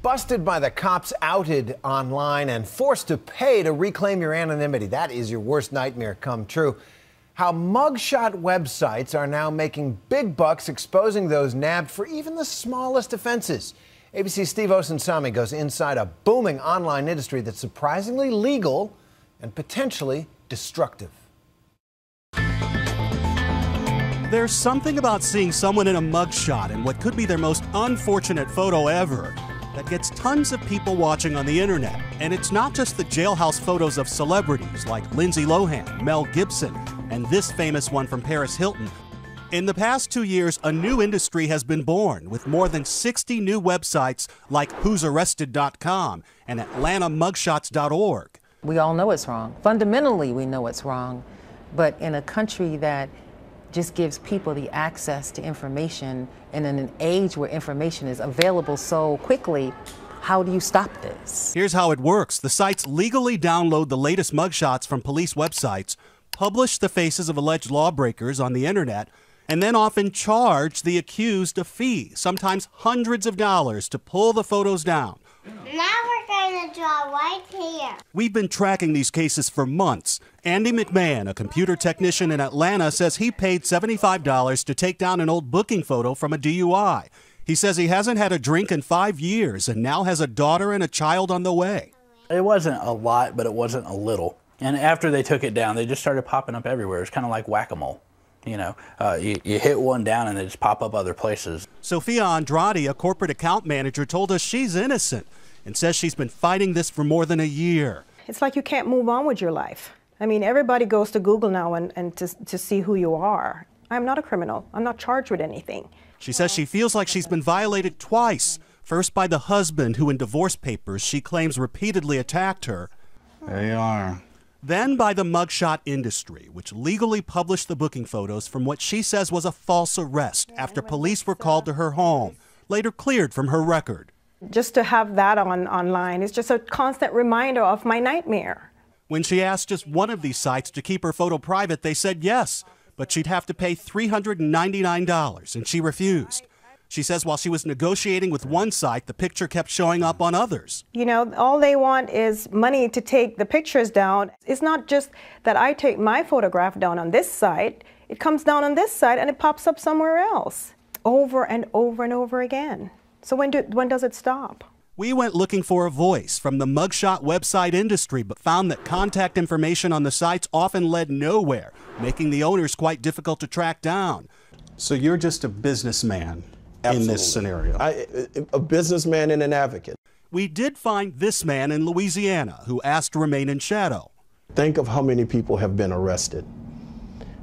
Busted by the cops, outed online, and forced to pay to reclaim your anonymity. That is your worst nightmare come true. How mugshot websites are now making big bucks exposing those nabbed for even the smallest offenses. ABC's Steve Osunsami goes inside a booming online industry that's surprisingly legal and potentially destructive. There's something about seeing someone in a mugshot in what could be their most unfortunate photo ever that gets tons of people watching on the internet. And it's not just the jailhouse photos of celebrities like Lindsay Lohan, Mel Gibson, and this famous one from Paris Hilton. In the past 2 years, a new industry has been born with more than 60 new websites like whosarrested.com and atlantamugshots.org. We all know it's wrong. Fundamentally, we know it's wrong. But in a country that just gives people the access to information, and in an age where information is available so quickly, how do you stop this? Here's how it works. The sites legally download the latest mugshots from police websites, publish the faces of alleged lawbreakers on the internet, and then often charge the accused a fee, sometimes hundreds of dollars, to pull the photos down. Now we're going to draw right here. We've been tracking these cases for months. Andy McMahon, a computer technician in Atlanta, says he paid $75 to take down an old booking photo from a DUI. He says he hasn't had a drink in 5 years and now has a daughter and a child on the way. It wasn't a lot, but it wasn't a little. And after they took it down, they just started popping up everywhere. It's kind of like whack-a-mole. You know, you hit one down and they just pop up other places. Sophia Andrade, a corporate account manager, told us she's innocent and says she's been fighting this for more than a year. It's like you can't move on with your life. I mean, everybody goes to Google now and to see who you are. I'm not a criminal. I'm not charged with anything. She says she feels like she's been violated twice. First by the husband who in divorce papers she claims repeatedly attacked her. There you are. Then by the mugshot industry, which legally published the booking photos from what she says was a false arrest after police were called to her home, later cleared from her record. Just to have that online is just a constant reminder of my nightmare. When she asked just one of these sites to keep her photo private, they said yes, but she'd have to pay $399, and she refused. She says while she was negotiating with one site, the picture kept showing up on others. You know, all they want is money to take the pictures down. It's not just that I take my photograph down on this site. It comes down on this site and it pops up somewhere else, over and over and over again. So when does it stop? We went looking for a voice from the mugshot website industry, but found that contact information on the sites often led nowhere, making the owners quite difficult to track down. So you're just a businessman. Absolutely. In this scenario. A businessman and an advocate. We did find this man in Louisiana who asked to remain in shadow. Think of how many people have been arrested.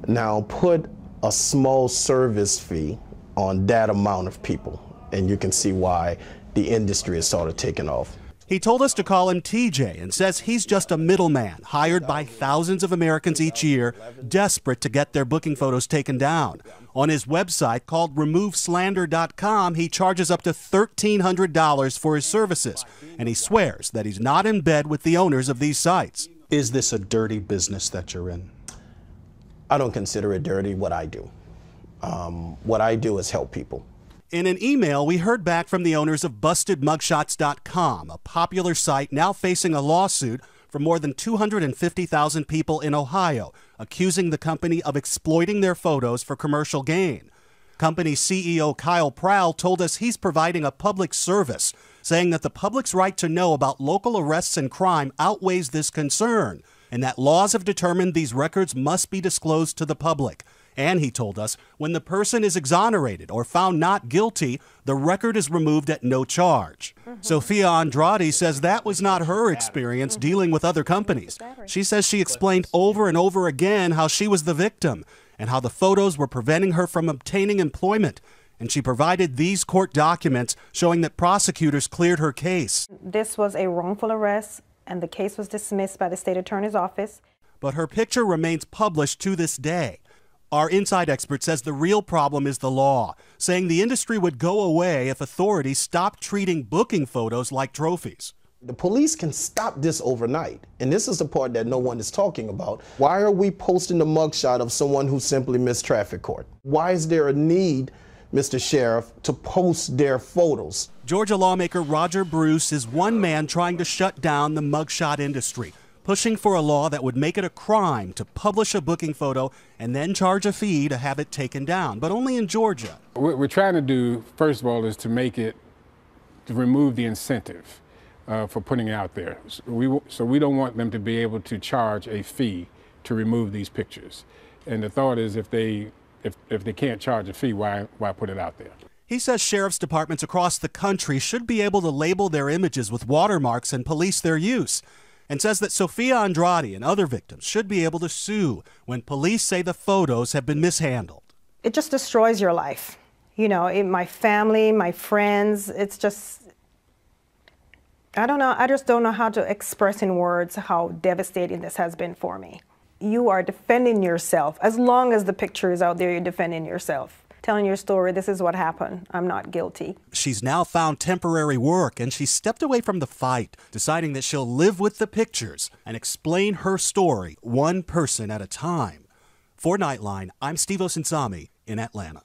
Now put a small service fee on that amount of people, and you can see why the industry is sort of taking off. He told us to call him TJ and says he's just a middleman hired by thousands of Americans each year, desperate to get their booking photos taken down. On his website called removeslander.com, he charges up to $1,300 for his services, and he swears that he's not in bed with the owners of these sites. Is this a dirty business that you're in? I don't consider it dirty what I do. What I do is help people. In an email, we heard back from the owners of BustedMugshots.com, a popular site now facing a lawsuit from more than 250,000 people in Ohio, accusing the company of exploiting their photos for commercial gain. Company CEO Kyle Prowl told us he's providing a public service, saying that the public's right to know about local arrests and crime outweighs this concern, and that laws have determined these records must be disclosed to the public. And he told us when the person is exonerated or found not guilty, the record is removed at no charge. Sophia Andrade says that was not her experience dealing with other companies. She says she explained over and over again how she was the victim and how the photos were preventing her from obtaining employment. And she provided these court documents showing that prosecutors cleared her case. This was a wrongful arrest, and the case was dismissed by the state attorney's office. But her picture remains published to this day. Our inside expert says the real problem is the law, saying the industry would go away if authorities stopped treating booking photos like trophies. The police can stop this overnight, and this is the part that no one is talking about. Why are we posting the mugshot of someone who simply missed traffic court? Why is there a need Mr. Sheriff, to post their photos. Georgia lawmaker Roger Bruce is one man trying to shut down the mugshot industry, pushing for a law that would make it a crime to publish a booking photo and then charge a fee to have it taken down, but only in Georgia. What we're trying to do, first of all, is to remove the incentive for putting it out there. So we don't want them to be able to charge a fee to remove these pictures. And the thought is if they can't charge a fee, why put it out there? He says sheriff's departments across the country should be able to label their images with watermarks and police their use, and says that Sophia Andrade and other victims should be able to sue when police say the photos have been mishandled. It just destroys your life. You know, my family, my friends, it's just, I don't know, I just don't know how to express in words how devastating this has been for me. You are defending yourself. As long as the picture is out there, you're defending yourself. Telling your story, this is what happened. I'm not guilty. She's now found temporary work, and she stepped away from the fight, deciding that she'll live with the pictures and explain her story one person at a time. For Nightline, I'm Steve Osinsami in Atlanta.